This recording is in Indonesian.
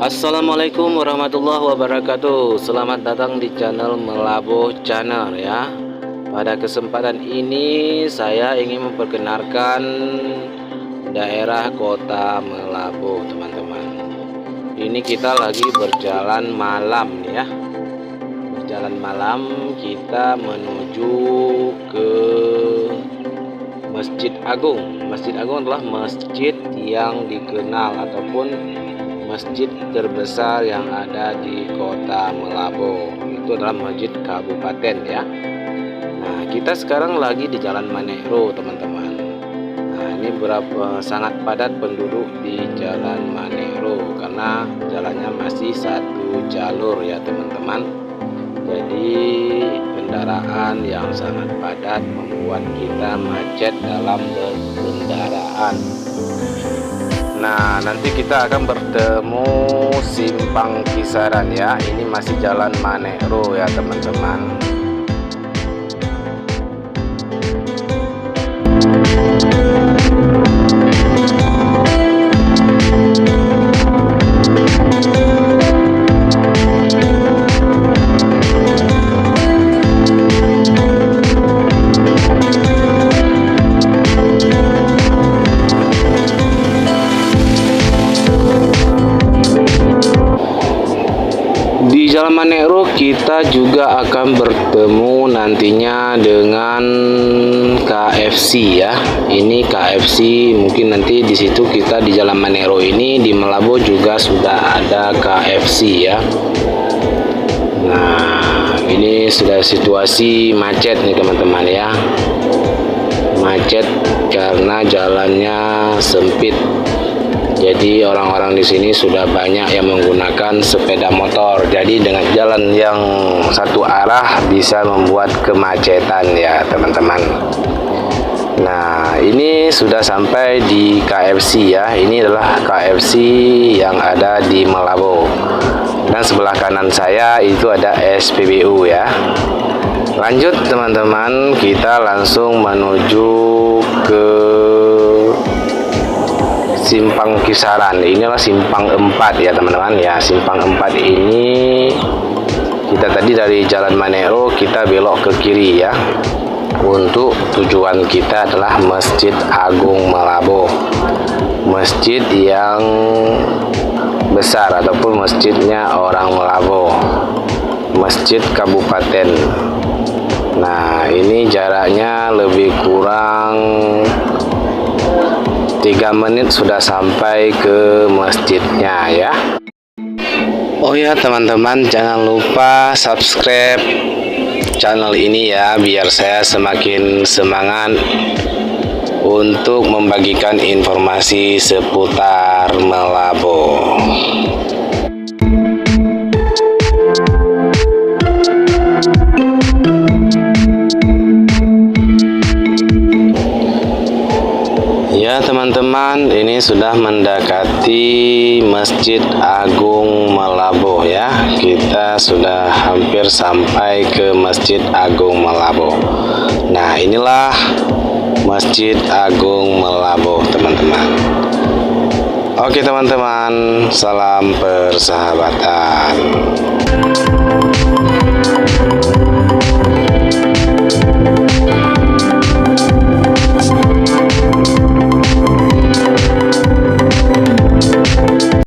Assalamualaikum warahmatullahi wabarakatuh. Selamat datang di channel Melaboh Channel ya. Pada kesempatan ini saya ingin memperkenalkan daerah kota Melaboh, teman-teman. Ini kita lagi berjalan malam ya. Berjalan malam kita menuju ke Masjid Agung. Masjid Agung adalah masjid yang dikenal ataupun masjid terbesar yang ada di kota Melaboh. Itu adalah masjid kabupaten ya. Nah, kita sekarang lagi di Jalan Manero, teman-teman. Nah, ini sangat padat penduduk di Jalan Manero karena jalannya masih satu jalur ya, teman-teman. Jadi kendaraan yang sangat padat membuat kita macet dalam berkendaraan. Nah, nanti kita akan bertemu Simpang Kisaran ya. Ini masih Jalan Manero ya, teman-teman. Di Jalan Manero kita juga akan bertemu nantinya dengan KFC ya. Ini KFC, mungkin nanti di situ kita di Jalan Manero ini di Melaboh juga sudah ada KFC ya. Nah, ini sudah situasi macet nih, teman-teman ya. Macet karena jalannya sempit. Jadi orang-orang di sini sudah banyak yang menggunakan sepeda motor. Jadi dengan jalan yang satu arah bisa membuat kemacetan ya, teman-teman. Nah, ini sudah sampai di KFC ya. Ini adalah KFC yang ada di Melaboh. Dan sebelah kanan saya itu ada SPBU ya. Lanjut, teman-teman, kita langsung menuju ke Simpang Kisaran. Inilah Simpang 4 ya, teman-teman ya. Simpang 4 ini kita tadi dari Jalan Manero kita belok ke kiri ya. Untuk tujuan kita adalah Masjid Agung Melaboh. Masjid yang besar ataupun masjidnya orang Melaboh. Masjid kabupaten. Nah, ini jaraknya lebih kurang 3 menit sudah sampai ke masjidnya ya. Oh ya, teman-teman, jangan lupa subscribe channel ini ya, biar saya semakin semangat untuk membagikan informasi seputar Melaboh. Ya, teman-teman, ini sudah mendekati Masjid Agung Melaboh ya. Kita sudah hampir sampai ke Masjid Agung Melaboh. Nah, inilah Masjid Agung Melaboh, teman-teman. Oke, teman-teman, salam persahabatan.